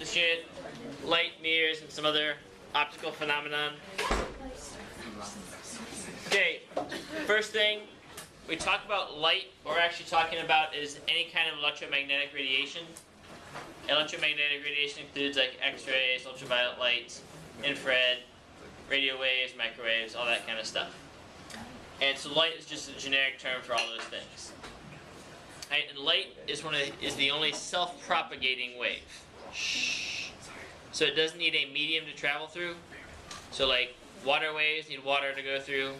this unit, light, mirrors, and some other optical phenomenon. Okay, first thing we talk about light, what we're actually talking about is any kind of electromagnetic radiation. Electromagnetic radiation includes like X-rays, ultraviolet light, infrared, radio waves, microwaves, all that kind of stuff. And so light is just a generic term for all those things. Right, and light is the only self-propagating wave. Shh. So it doesn't need a medium to travel through. So like water waves need water to go through.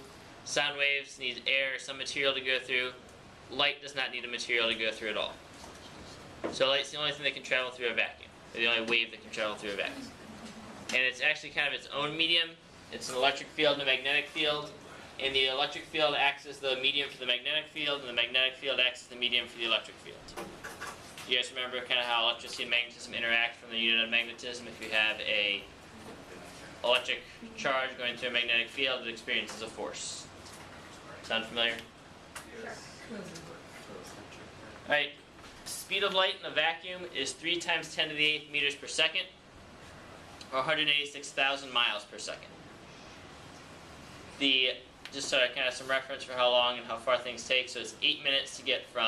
Sound waves need air or some material to go through. Light does not need a material to go through at all. So light's the only thing that can travel through a vacuum. Or the only wave that can travel through a vacuum. And it's actually kind of its own medium. It's an electric field and a magnetic field. And the electric field acts as the medium for the magnetic field, and the magnetic field acts as the medium for the electric field. You guys remember kind of how electricity and magnetism interact from the unit of magnetism? If you have a electric charge going through a magnetic field, it experiences a force. Sound familiar? Alright, speed of light in a vacuum is 3 times 10 to the 8th meters per second, or 186,000 miles per second. Just so kind of some reference for how long and how far things take, so it's 8 minutes to get for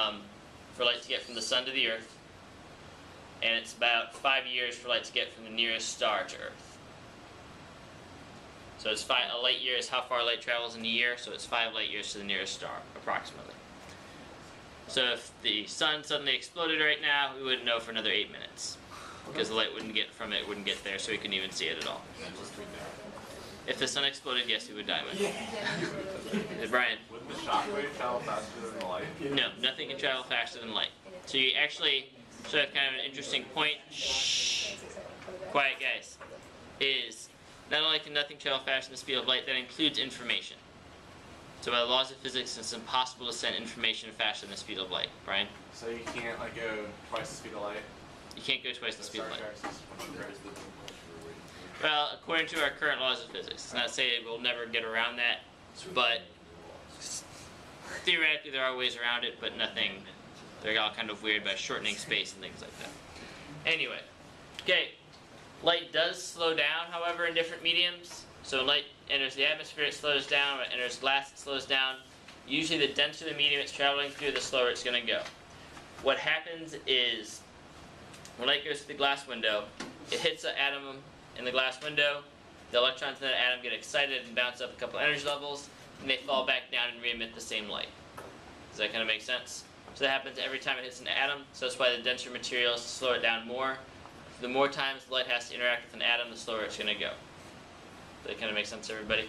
light to get from the sun to the earth, and it's about 5 years for light to get from the nearest star to earth. So it's a light year is how far light travels in a year, so it's 5 light years to the nearest star, approximately. So if the sun suddenly exploded right now, we wouldn't know for another 8 minutes, because the light wouldn't get from it, wouldn't get there, so we couldn't even see it at all. If the sun exploded, yes, we would die. Brian? Wouldn't the shockwave travel faster than the light? No, nothing can travel faster than light. So you actually, so that's kind of an interesting point. Shh. Quiet, guys. Is not only can nothing travel faster than the speed of light, that includes information. So by the laws of physics, it's impossible to send information faster than the speed of light. Brian? So you can't like go twice the speed of light? You can't go twice the speed of light. Light. Well, according to our current laws of physics, it's not to say we'll never get around that, but theoretically there are ways around it, but nothing, they're all kind of weird by shortening space and things like that. Anyway, okay, light does slow down, however, in different mediums. So when light enters the atmosphere, it slows down. When it enters glass, it slows down. Usually the denser the medium it's traveling through, the slower it's going to go. What happens is, when light goes through the glass window, it hits an atom in the glass window, the electrons in that atom get excited and bounce up a couple energy levels, and they fall back down and re-emit the same light. Does that kind of make sense? So that happens every time it hits an atom, so that's why the denser materials slow it down more. The more times the light has to interact with an atom, the slower it's going to go. Does that kind of make sense to everybody?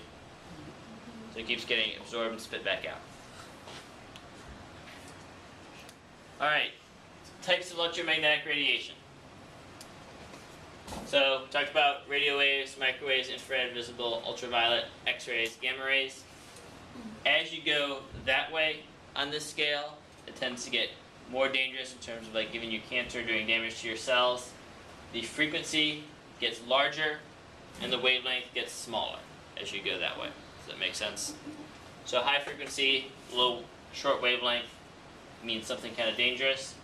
So it keeps getting absorbed and spit back out. Alright, types of electromagnetic radiation. So, we talked about radio waves, microwaves, infrared, visible, ultraviolet, X-rays, gamma rays. As you go that way on this scale, it tends to get more dangerous in terms of like giving you cancer, doing damage to your cells. The frequency gets larger and the wavelength gets smaller as you go that way. Does that make sense? So high frequency, low, short wavelength means something kind of dangerous.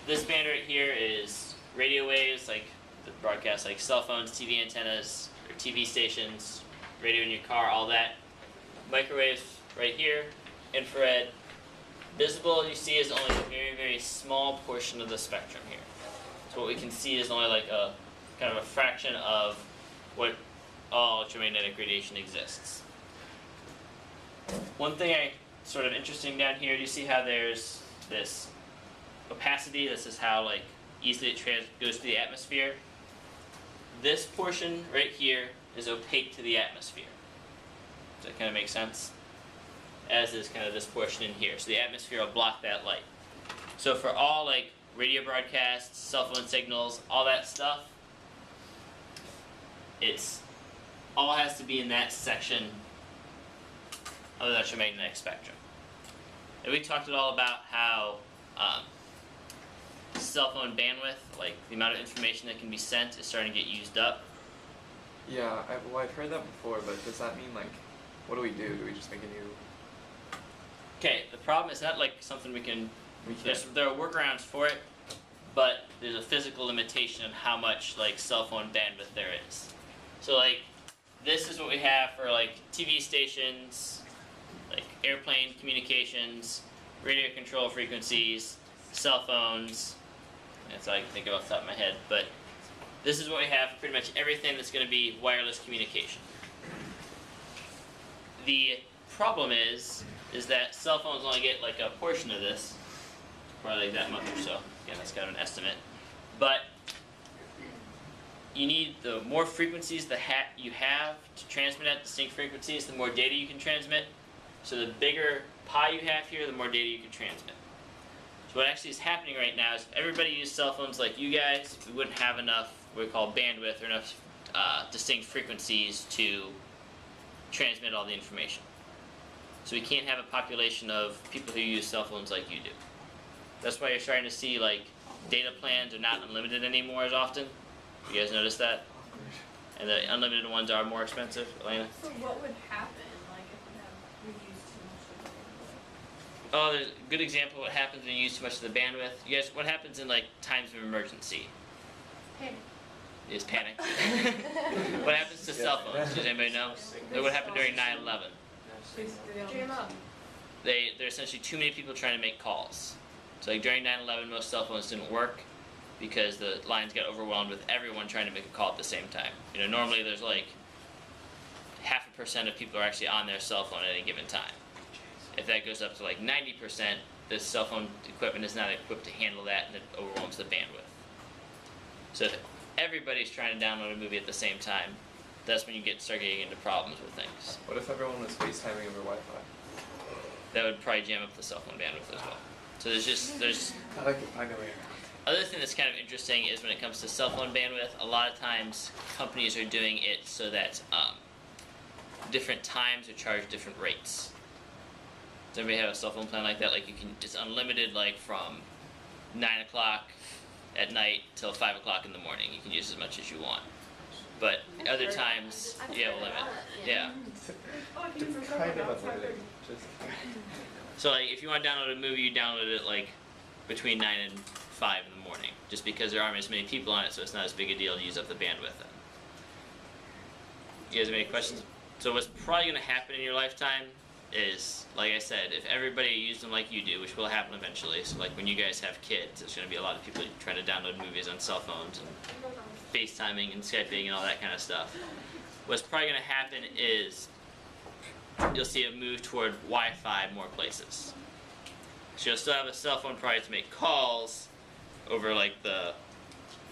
This band right here is radio waves, like the broadcast, like cell phones, TV antennas, or TV stations, radio in your car, all that. Microwaves right here, infrared. Visible, you see, is only a very, very small portion of the spectrum here. So what we can see is only like a kind of a fraction of what all electromagnetic radiation exists. One thing sort of interesting down here, do you see how there's this opacity? This is how like easily it goes through the atmosphere. This portion right here is opaque to the atmosphere. Does that kind of make sense? As is kind of this portion in here. So the atmosphere will block that light. So for all like radio broadcasts, cell phone signals, all that stuff, it's all has to be in that section of the electromagnetic spectrum. And we talked all about how cell phone bandwidth, like the amount of information that can be sent, is starting to get used up. Yeah, I've heard that before, but does that mean, like, what do? Do we just make a new... Okay, the problem is not like something we can... There are workarounds for it. but there's a physical limitation on how much like cell phone bandwidth there is. So like this is what we have for like TV stations, like airplane communications, radio control frequencies, cell phones. That's all I can think of off the top of my head. But this is what we have for pretty much everything that's going to be wireless communication. The problem is that cell phones only get like a portion of this, probably like that much or so. Again, that's kind of an estimate. But you need the more frequencies you have to transmit at distinct frequencies, the more data you can transmit. So the bigger pie you have here, the more data you can transmit. So what actually is happening right now is if everybody used cell phones like you guys, we wouldn't have enough what we call bandwidth or enough distinct frequencies to transmit all the information. So we can't have a population of people who use cell phones like you do. That's why you're starting to see like data plans are not unlimited anymore as often. You guys notice that? And the unlimited ones are more expensive, Elena? So what would happen, like, if we use too much of the bandwidth? Oh, there's a good example of what happens when you use too much of the bandwidth. You guys, what happens in like times of emergency? Panic. Is panic. What happens to cell phones? Does anybody know? Like what happened during 9/11? Jam up. There's essentially too many people trying to make calls. So like during 9/11, most cell phones didn't work because the lines got overwhelmed with everyone trying to make a call at the same time. You know, normally there's like 0.5% of people are actually on their cell phone at any given time. If that goes up to like 90%, the cell phone equipment is not equipped to handle that and it overwhelms the bandwidth. So if everybody's trying to download a movie at the same time, that's when you start getting into problems with things. What if everyone was FaceTiming over Wi-Fi? That would probably jam up the cell phone bandwidth as well. So there's I like to find a way. other thing that's kind of interesting is when it comes to cell phone bandwidth, a lot of times companies are doing it so that different times are charged different rates. Does anybody have a cell phone plan like that? Like it's unlimited, like from 9 o'clock at night till 5 o'clock in the morning. You can use as much as you want. But other times you have a limit. Yeah. Kind of unlimited. Just So like if you want to download a movie, you download it like between 9 and 5 in the morning, just because there aren't as many people on it, so it's not as big a deal to use up the bandwidth. You guys have any questions? So what's probably going to happen in your lifetime is, like I said, if everybody used them like you do, which will happen eventually, so like when you guys have kids, there's going to be a lot of people trying to download movies on cell phones and FaceTiming and Skyping and all that kind of stuff. What's probably going to happen is you'll see a move toward Wi-Fi more places. So you'll still have a cell phone probably to make calls over like the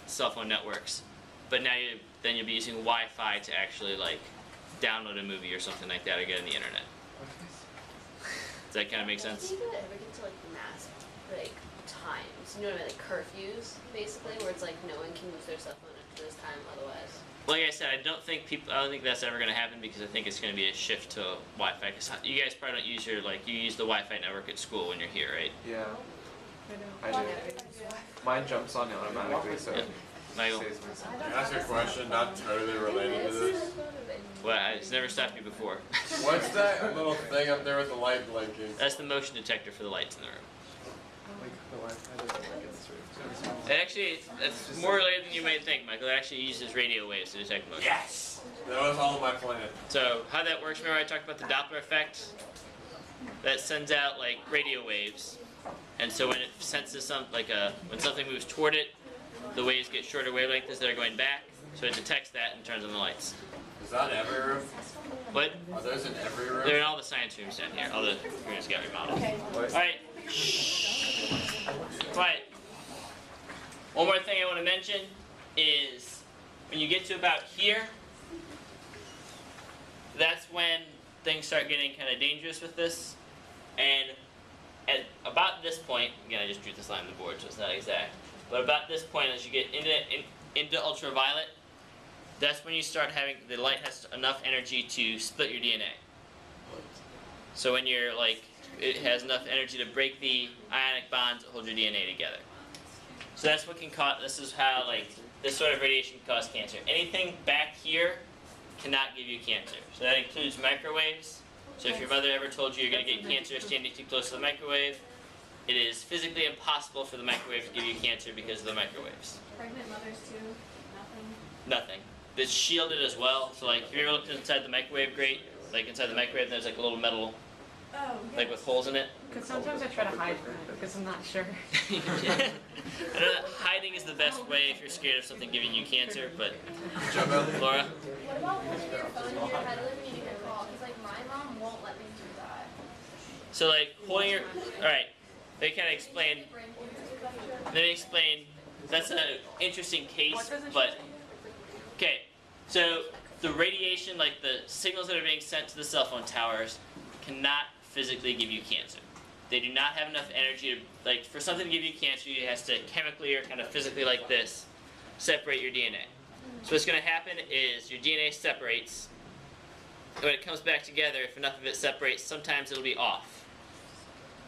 cell phone networks, but now you'll be using Wi-Fi to actually like download a movie or something like that or get on the internet. Does that kind of make sense? Do you ever get to like mass like times? You know what I mean? Like curfews, basically, where it's like no one can use their cell phone at this time otherwise. Like I said, I don't think that's ever going to happen because I think it's going to be a shift to Wi-Fi. Because you guys probably don't use you use the Wi-Fi network at school when you're here, right? yeah, I do. Mine jumps on automatically, so Yeah. it Michael, saves me some. Can I ask a question not totally related to this? well, it's never stopped you before. What's that little thing up there with the light blinking? That's the motion detector for the lights in the room. Like the Wi-Fi doesn't work in this room. It actually, it's more related than you might think, Michael. It actually uses radio waves to detect motion. Yes! That was all my plan. So how that works, remember I talked about the Doppler effect? That sends out like radio waves. And so when it senses when something moves toward it, the waves get shorter wavelengths that are going back. So it detects that and turns on the lights. Is that in every room? But Are those in every room? they're in all the science rooms down here. All the rooms got remodeled. Alright. Quiet. One more thing I want to mention is when you get to about here, that's when things start getting kind of dangerous with this. And at about this point, again I just drew this line on the board so it's not exact, but about this point as you get into ultraviolet, that's when you start having, the light has enough energy to split your DNA. So when you're it has enough energy to break the ionic bonds that hold your DNA together. So that's what can cause, this is how this sort of radiation can cause cancer. Anything back here cannot give you cancer. So that includes microwaves. So if your mother ever told you you're going to get cancer standing too close to the microwave, it is physically impossible for the microwave to give you cancer because of the microwaves. Pregnant mothers too, nothing. Nothing. It's shielded as well. So like, if you ever looked inside the microwave grate, like inside the microwave, there's like a little metal, Oh, like with holes in it. Because sometimes I try to hide from it because I'm not sure. I know that hiding is the best way if you're scared of something giving you cancer, but Laura? What about holding your phone in your head when you get a call? Because like my mom won't let me do that. So like holding your, alright, they kind of explain, let me explain, that's an interesting case, but, okay, so the radiation, like the signals that are being sent to the cell phone towers cannot physically give you cancer. They do not have enough energy to, like, for something to give you cancer, it has to chemically or kind of physically like this, separate your DNA. So what's going to happen is your DNA separates. When it comes back together, if enough of it separates, sometimes it'll be off.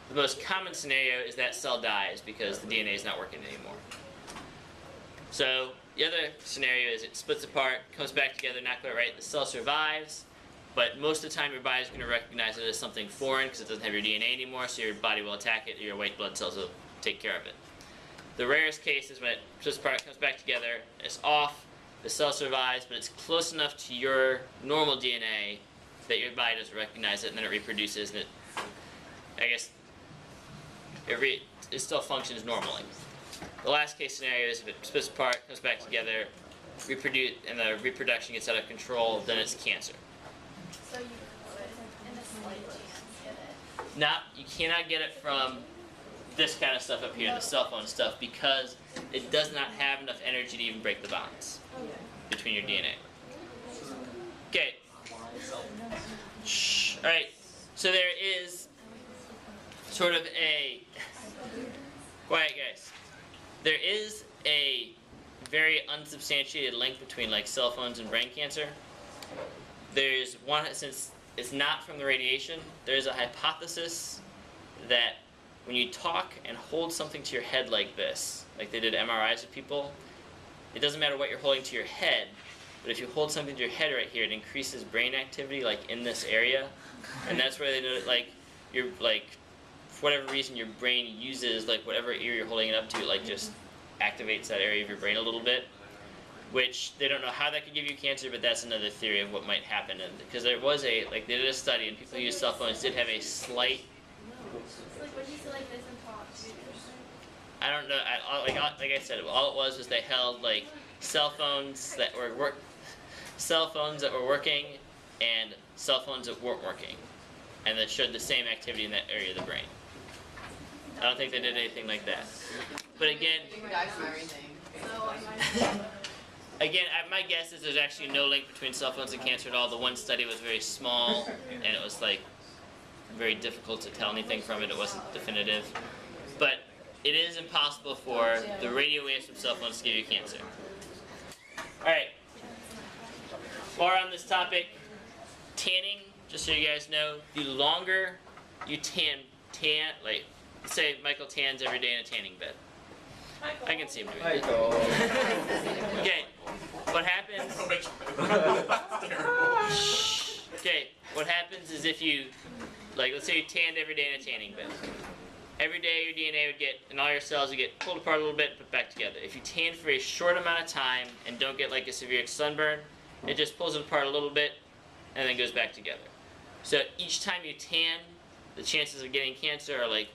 The most common scenario is that cell dies because the DNA is not working anymore. So the other scenario is it splits apart, comes back together, not quite right, the cell survives, but most of the time your body is going to recognize it as something foreign because it doesn't have your DNA anymore, so your body will attack it, your white blood cells will take care of it. The rarest case is when it splits apart, comes back together, it's off, the cell survives, but it's close enough to your normal DNA that your body doesn't recognize it, and then it reproduces, and it, I guess, it still functions normally. The last case scenario is if it splits apart, comes back together, reproduce, and the reproduction gets out of control, then it's cancer. So you could, in a slight chance, get it. Not, you cannot get it from this kind of stuff up here, the cell phone stuff, because it does not have enough energy to even break the bonds between your DNA. Okay. Shh. All right. So there is sort of a quiet, guys. There is a very unsubstantiated link between like cell phones and brain cancer. There's one, since it's not from the radiation, there's a hypothesis that when you talk and hold something to your head like this, like they did MRIs of people, it doesn't matter what you're holding to your head, but if you hold something to your head right here, it increases brain activity like in this area, and that's where they know like you're like, for whatever reason your brain uses like whatever ear you're holding it up to, it like just activates that area of your brain a little bit, which they don't know how that could give you cancer, but that's another theory of what might happen. And because there was a, like they did a study and people who use cell phones did have a slight, It's like when you sit like this and talk, too. I don't know, like I said, all it was they held like cell phones that were working and cell phones that weren't working, and that showed the same activity in that area of the brain. I don't think they did anything like that. But again, again, my guess is there's actually no link between cell phones and cancer at all. The one study was very small, and it was like very difficult to tell anything from it. It wasn't definitive. But it is impossible for the radio waves from cell phones to give you cancer. Alright. More on this topic, tanning, just so you guys know, the longer you tan, like, say Michael tans every day in a tanning bed. I can see him doing it. Okay, what happens? Okay, what happens is if you, like, let's say you tanned every day in a tanning bed. Every day your DNA would get, and all your cells would get pulled apart a little bit, put back together. If you tan for a short amount of time and don't get like a severe sunburn, it just pulls it apart a little bit and then goes back together. So each time you tan, the chances of getting cancer are like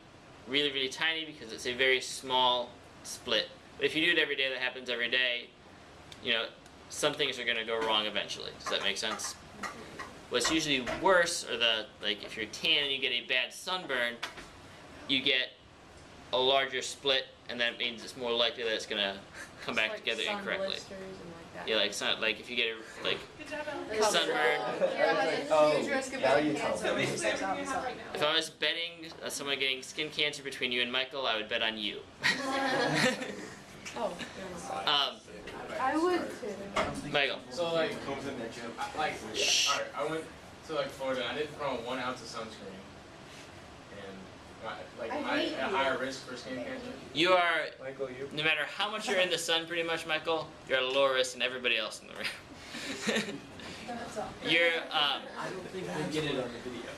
really, really tiny because it's a very small split. But if you do it every day, that happens every day, you know, some things are going to go wrong eventually. Does that make sense? What's usually worse are the, like if you're tan and you get a bad sunburn, you get a larger split, and that means it's more likely that it's going to come back together incorrectly. Yeah, like sun, like if you get a like sunburn. Now you tell me. If I was betting someone getting skin cancer between you and Michael, I would bet on you. I would too. Michael. So like, I went to like Florida. I did put on 1 ounce of sunscreen, and am I at higher risk for skin cancer? You are, Michael, you. no matter how much you're in the sun, pretty much, Michael, you're at a lower risk than everybody else in the room. You're, I don't think we'll get it on the video.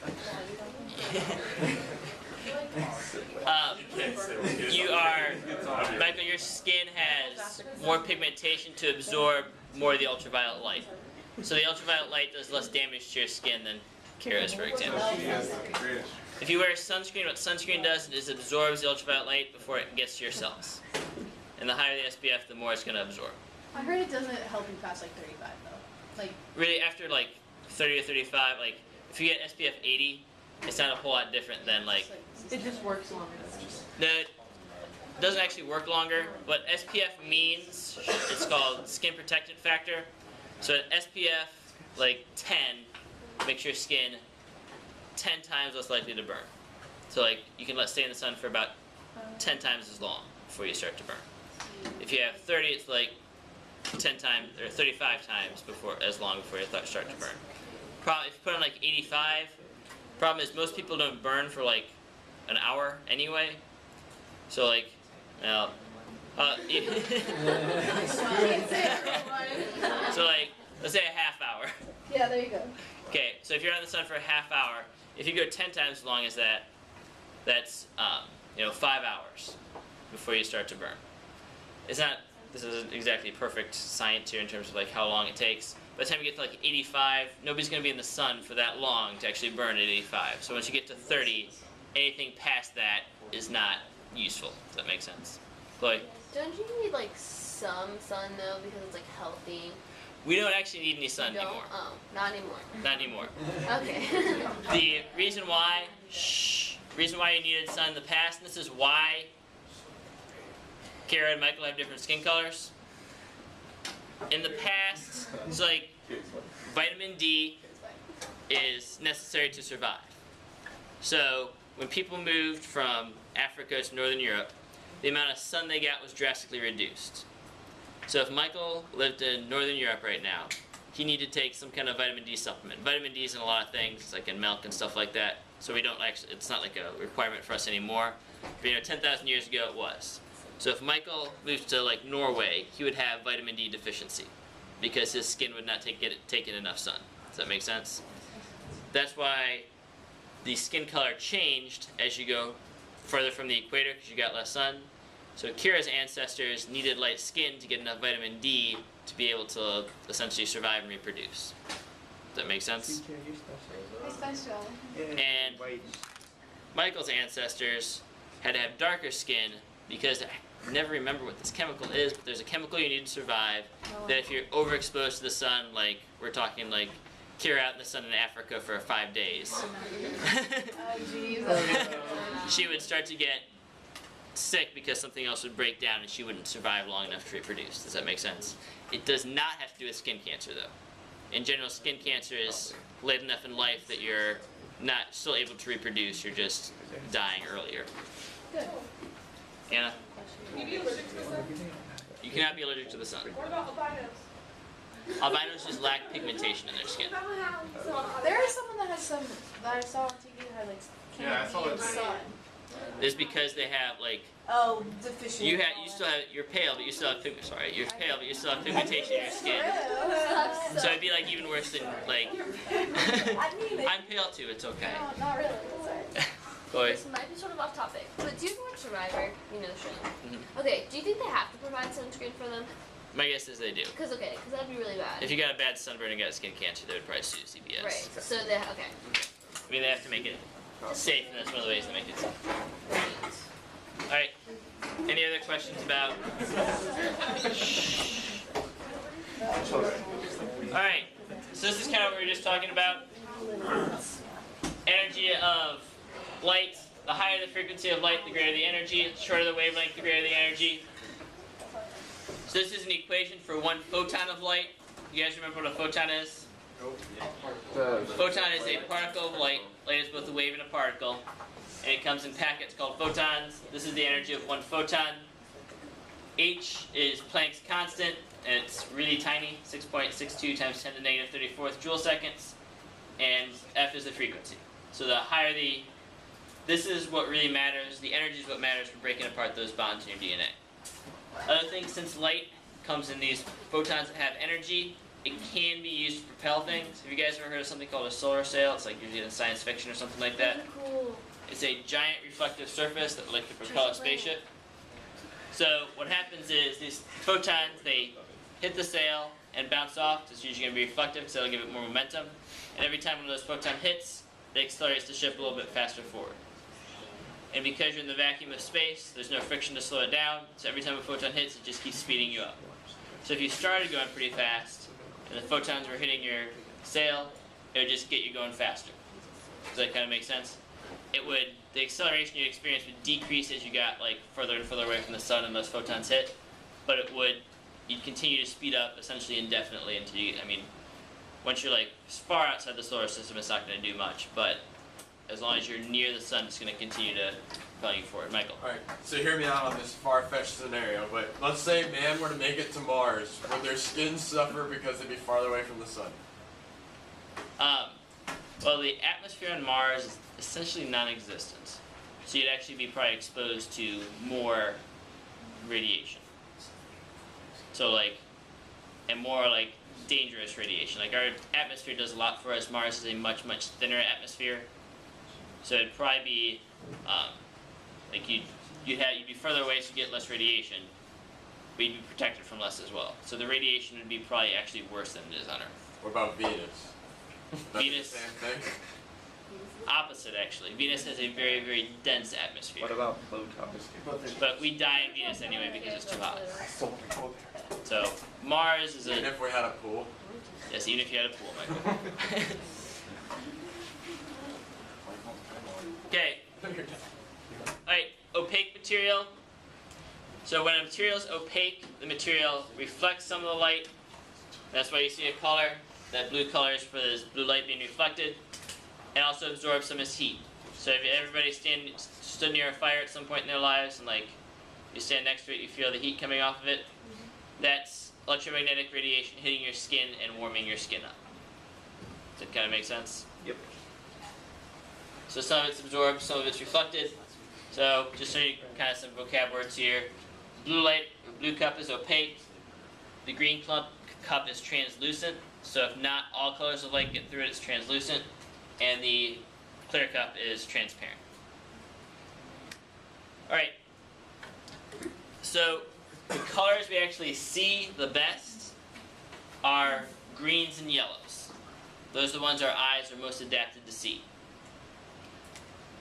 Michael, your skin has more pigmentation to absorb more of the ultraviolet light. So the ultraviolet light does less damage to your skin than Kira's, for example. If you wear sunscreen, what sunscreen does is absorbs the ultraviolet light before it gets to your cells. And the higher the SPF, the more it's going to absorb. I heard it doesn't help you past like 35 though. Like, Really, after like 30 or 35, like if you get SPF 80, it's not a whole lot different than like. It just works longer. No, it doesn't actually work longer. What SPF means, it's called skin protectant factor. So an SPF like 10 makes your skin 10 times less likely to burn. So like you can stay in the sun for about 10 times as long before you start to burn. If you have 30, it's like 10 times or 35 times as long before you start to burn. If you put on like 85, problem is most people don't burn for like an hour anyway. So like, well, so like, let's say a half hour. yeah, there you go. Okay, so if you're out in the sun for a half hour, if you go 10 times as long as that, that's 5 hours before you start to burn. This isn't exactly perfect science here in terms of like how long it takes. By the time you get to like 85, nobody's going to be in the sun for that long to actually burn at 85. So once you get to 30, anything past that is not useful. Does that make sense? Chloe? Don't you need like some sun though because it's like healthy? We don't actually need any sun You don't? anymore. Oh, not anymore. Not anymore. Okay. The reason why you needed sun in the past, and this is why Kira and Michael have different skin colors. In the past, it's like vitamin D is necessary to survive. So when people moved from Africa to Northern Europe, the amount of sun they got was drastically reduced. So if Michael lived in Northern Europe right now, he needed to take some kind of vitamin D supplement. Vitamin D is in a lot of things, like in milk and stuff like that. So we don't actually, it's not like a requirement for us anymore. But 10,000 years ago it was. So if Michael moved to like Norway, he would have vitamin D deficiency because his skin would not take in enough sun. Does that make sense? That's why the skin color changed as you go further from the equator because you got less sun. So Kira's ancestors needed light skin to get enough vitamin D to be able to essentially survive and reproduce. Does that make sense? And Michael's ancestors had to have darker skin because I never remember what this chemical is, but there's a chemical you need to survive that if you're overexposed to the sun, like we're talking like Kira out in the sun in Africa for 5 days, she would start to get sick because something else would break down and she wouldn't survive long enough to reproduce. Does that make sense? It does not have to do with skin cancer though. In general, skin cancer is late enough in life that you're not still able to reproduce, you're just dying earlier. Good. Anna? Can you be allergic to the sun? You cannot be allergic to the sun. What about albinos? Albinos just lack pigmentation in their skin. There is someone that has some that I saw on TV that had like Yeah, I saw candy and that too. sun. It's because they have like Oh, deficient. you're pale but you still have you're pale but you still have pigmentation in your skin. So it'd be like even worse than like I mean it. I'm pale too, it's okay. No, not really. It's alright. Chloe. This might be sort of off topic, but do you watch Survivor? You know the show. Mhm. Okay, do you think they have to provide sunscreen for them? My guess is they do. Because that'd be really bad. If you got a bad sunburn and got skin cancer, they would probably sue CBS. Right. So they okay. I mean, they have to make it safe, and that's one of the ways they make it safe. All right. Any other questions about? All right. So this is kind of what we were just talking about. Energy of light. The higher the frequency of light, the greater the energy. The shorter the wavelength, the greater the energy. So this is an equation for 1 photon of light. You guys remember what a photon is? Photon is a particle of light. Light is both a wave and a particle. And it comes in packets called photons. This is the energy of 1 photon. H is Planck's constant, and it's really tiny, 6.62 times 10 to the negative 34th joule seconds. And F is the frequency. So the higher the, this is what really matters. The energy is what matters for breaking apart those bonds in your DNA. Other thing, since light comes in these photons that have energy, it can be used to propel things. Have you guys ever heard of something called a solar sail? It's like usually in science fiction or something like that. Cool. It's a giant reflective surface that like to propel a spaceship. So what happens is these photons, they hit the sail and bounce off. It's usually going to be reflective because it'll give it more momentum. And every time one of those photons hits, it accelerates the ship a little bit faster forward. And because you're in the vacuum of space, there's no friction to slow it down. So every time a photon hits, it just keeps speeding you up. So if you started going pretty fast and the photons were hitting your sail, it would just get you going faster. Does that kind of make sense? The acceleration you'd experience would decrease as you got like further and further away from the sun and those photons hit, but you'd continue to speed up essentially indefinitely until once you're like far outside the solar system, it's not going to do much, but as long as you're near the sun, it's going to continue to propel you forward. Michael? Alright, so hear me out on this far-fetched scenario, but let's say man were to make it to Mars. Would their skin suffer because they'd be farther away from the sun? Well, the atmosphere on Mars is essentially non-existent. So you'd actually be probably exposed to more radiation. So and more dangerous radiation. Like our atmosphere does a lot for us. Mars is a much, much thinner atmosphere. So it'd probably be, you'd be further away so you get less radiation, but you'd be protected from less as well. So the radiation would be probably actually worse than it is on Earth. What about Venus? That's Venus, the same thing? opposite actually. Venus has a very, very dense atmosphere. What about Pluto? But we die in Venus anyway because it's too hot. So Mars is Even a, if we had a pool? yes, even if you had a pool, Michael. Okay, alright, opaque material. So when a material is opaque, the material reflects some of the light. That's why you see a color. That blue color is for this blue light being reflected, and also absorbs some of its heat. So if everybody stood near a fire at some point in their lives, and you stand next to it, you feel the heat coming off of it. That's electromagnetic radiation hitting your skin and warming your skin up. Does that kind of make sense? Yep. So some of it's absorbed, some of it's reflected. So just so you kind of some vocab words here. Blue light, or blue cup is opaque. The green cup is translucent. So if not all colors of light get through it, it's translucent. And the clear cup is transparent. Alright. So the colors we actually see the best are greens and yellows. Those are the ones our eyes are most adapted to see.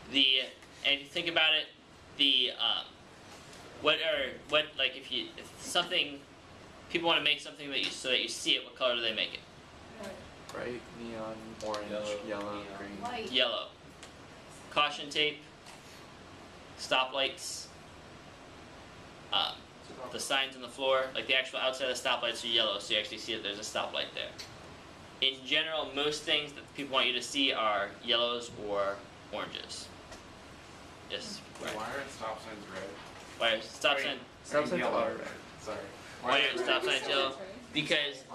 And if you think about it, if people want to make something so that you see it, what color do they make it? Bright, neon, orange, yellow, green. Light. Yellow. Caution tape, stoplights, the signs on the floor, like the actual outside of the stoplights are yellow, so you actually see that there's a stoplight there. In general, most things that people want you to see are yellows or oranges. Yes, right. Why aren't stop signs red? Why are stop sign? Stop signs Yellow. are red. Sorry. Why are stop signs yellow? Because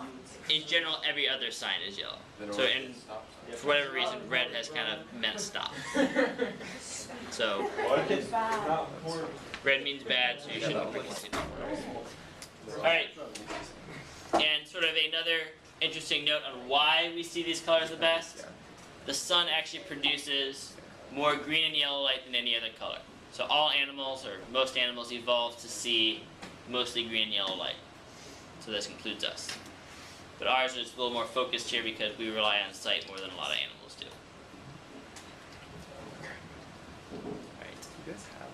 in general, every other sign is yellow. So for whatever reason, red has kind of meant stop. So red means bad, so you shouldn't be continuing. All right. And sort of another interesting note on why we see these colors the best. The sun actually produces more green and yellow light than any other color. So all animals, or most animals, evolved to see mostly green and yellow light. So this includes us. But ours is a little more focused here because we rely on sight more than a lot of animals do. Alright. You guys have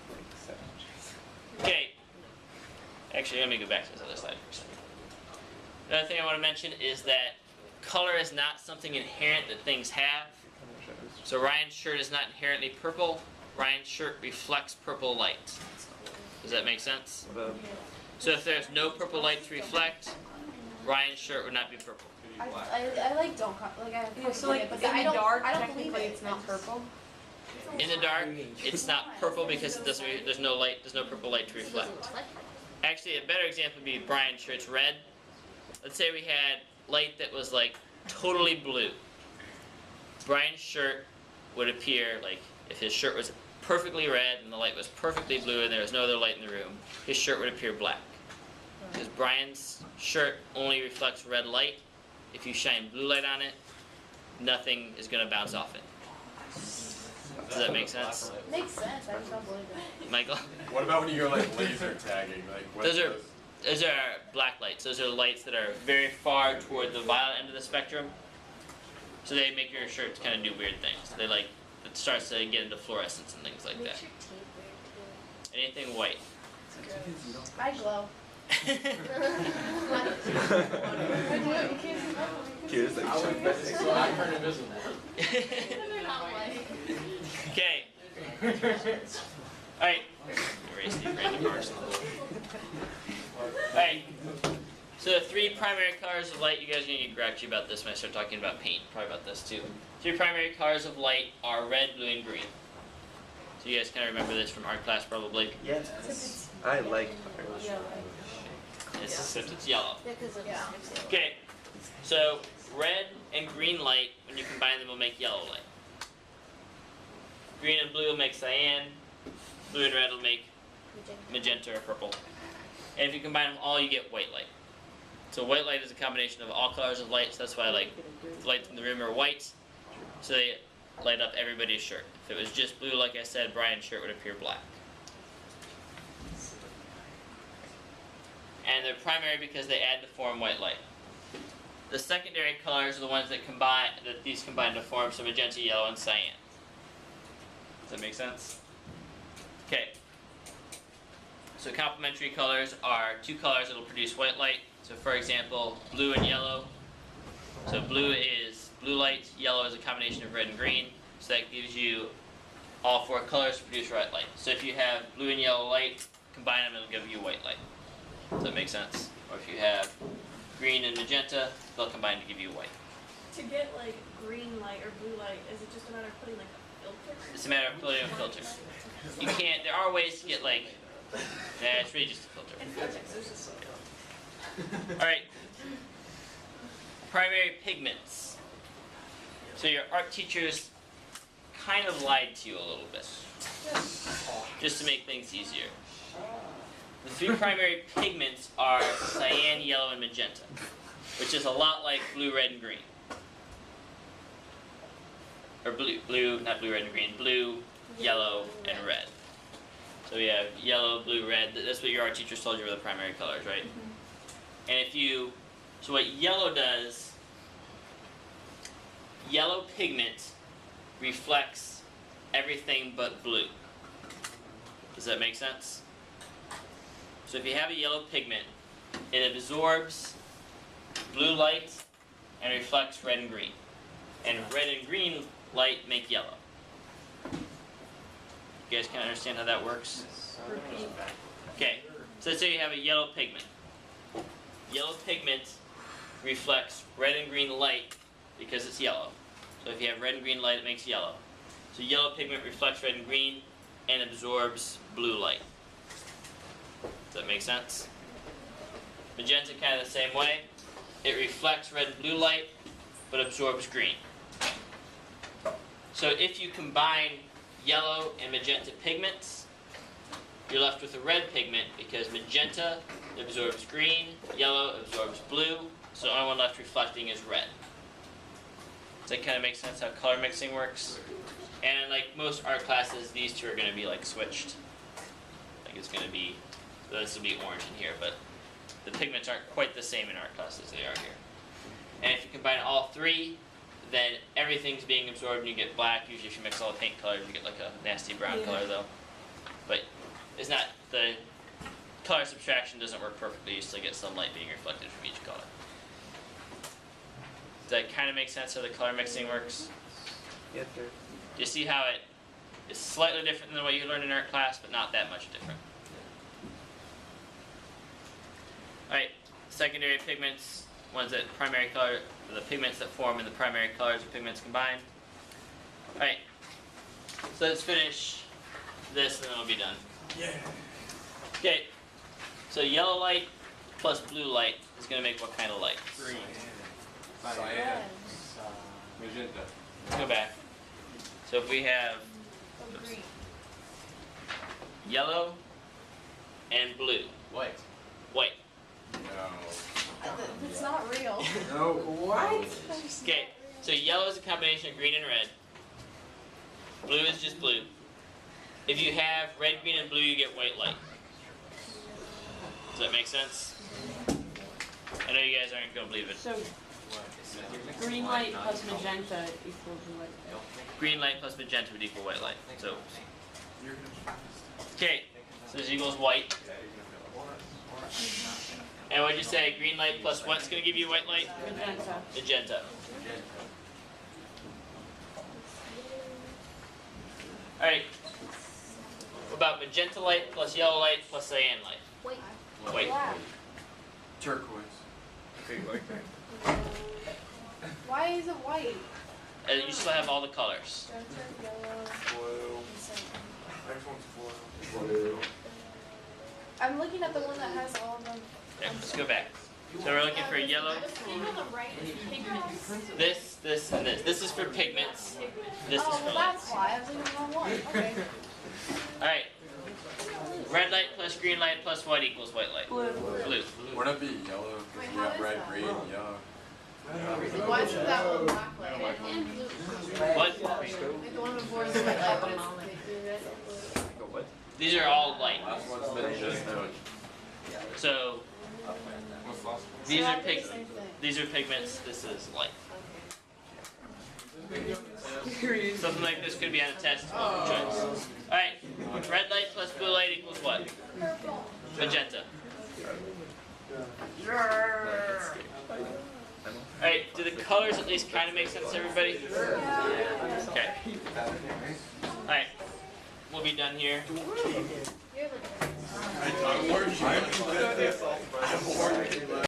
7 inches. Okay. Actually, let me go back to this other slide for a second. Another thing I want to mention is that color is not something inherent that things have. So Ryan's shirt is not inherently purple. Ryan's shirt reflects purple light. Does that make sense? So if there's no purple light to reflect, Ryan's shirt would not be purple. I like don't like I Yeah, so like but in I the don't dark, I don't believe technically it. it's not purple. In the dark, it's not purple because it doesn't. There's no light. There's no purple light to reflect. Actually, a better example would be Brian's shirt's red. Let's say we had light that was like totally blue. Brian's shirt would appear like if his shirt was perfectly red and the light was perfectly blue and there was no other light in the room, his shirt would appear black. Because Brian's shirt only reflects red light, if you shine blue light on it, nothing is gonna bounce off it. Does that make sense? Makes sense. I just don't believe it. Michael? What about when you go like laser tagging? Like what Those are black lights. Those are lights that are very far toward the violet end of the spectrum. So they make your shirt kind of do weird things. They like, it starts to get into fluorescence and things like that. Makes your teeth weird too. Anything white. I glow. Here's like So I turn invisible. They're not white. Okay. Alright. Erase these random marks. Alright. So the three primary colors of light, you guys are gonna get grouchy about this when I start talking about paint. Probably about this too. Three primary colors of light are red, blue, and green. So you guys kind of remember this from art class probably. yes. I like Except it's yellow. Yeah, because of the Okay. So red and green light, when you combine them, will make yellow light. Green and blue will make cyan. Blue and red will make magenta or purple. And if you combine them all, you get white light. So white light is a combination of all colors of light, so that's why like the lights in the room are white, so they light up everybody's shirt. If it was just blue, like I said, Brian's shirt would appear black. And they're primary because they add to form white light. The secondary colors are the ones that these combine to form, so magenta, yellow, and cyan. Does that make sense? Okay. So complementary colors are two colors that will produce white light. So for example, blue and yellow. So blue is blue light, yellow is a combination of red and green. So that gives you all four colors to produce white light. So if you have blue and yellow light, combine them, it'll give you white light. Does that make sense? Or if you have green and magenta, they'll combine to give you white. To get like green light or blue light, is it just a matter of putting like a filter? It's a matter of putting a filter. You can't, there are ways to get like, nah, it's really just a filter. And filters, there's just Alright. Primary pigments. So your art teachers kind of lied to you a little bit. Just to make things easier. The three primary pigments are cyan, yellow, and magenta, which is a lot like blue, red, and green. Or blue, not blue, red, and green, blue, yellow, and red. So we have yellow, blue, red, that's what your art teachers told you were the primary colors, right? And if you, so what yellow does, yellow pigment reflects everything but blue. Does that make sense? So if you have a yellow pigment, it absorbs blue light and reflects red and green. And red and green light make yellow. You guys can understand how that works? Okay, so let's say you have a yellow pigment. Yellow pigment reflects red and green light because it's yellow. So if you have red and green light, it makes yellow. So yellow pigment reflects red and green and absorbs blue light. Does that make sense? Magenta kind of the same way. It reflects red and blue light, but absorbs green. So if you combine yellow and magenta pigments, you're left with a red pigment because magenta absorbs green, yellow absorbs blue, so the only one left reflecting is red. Does that kind of make sense how color mixing works? And like most art classes, these two are going to be like switched. Like it's going to be, this will be orange in here, but the pigments aren't quite the same in art classes as they are here. And if you combine all three, then everything's being absorbed and you get black. Usually if you mix all the paint colors, you get like a nasty brown color though. But it's not, the color subtraction doesn't work perfectly. You still get some light being reflected from each color. Does that kind of make sense how the color mixing works? Yes, sir. Do you see how it is slightly different than what you learned in art class, but not that much different? Alright, secondary pigments, ones that primary color, the pigments that form in the primary colors of pigments combined. Alright, so let's finish this and then we'll be done. Yeah. Okay, so yellow light plus blue light is going to make what kind of light? Green. Cyan. Magenta. Let's go back. So if we have green. yellow and blue, White. white. No. It's not real. No. What? Okay, so yellow is a combination of green and red. Blue is just blue. If you have red, green, and blue, you get white light. Does that make sense? I know you guys aren't gonna believe it. So, green light plus magenta equals what? Green light plus magenta would equal white light. So, okay, so this equals white. And what'd you say? Green light plus what's gonna give you white light? Magenta. Magenta. Alright. What about magenta light plus yellow light plus cyan light? Wait. White. Black. Turquoise. Okay, like that. Why is it white? And you still have all the colors. Magenta, yellow, Blue. and cyan. Next one's blue. I'm looking at the one that has all of them. Okay, let's go back. So we're looking for yellow. Thing on the right is pigments. This, and this. This is for pigments. This is Oh, for well, light. that's why. I was looking at the wrong one. Okay. Alright. Red light plus green light plus what equals white light? Blue. Blue. Wouldn't it be yellow? Wait, Because you how have is red, that? green, yellow. Why is that one black light? Red and blue. What? Like the one before is white light, but it's Go what? These are all light. Last one's magenta. So What's last one? these are the same thing. these are pigments. This is light. Something like this could be on a test. Multiple choice. All right. Red light plus blue light equals what? Purple. Magenta. All right. Do the colors at least kind of make sense to everybody? Okay. All right. We'll be done here. You're the I warned you.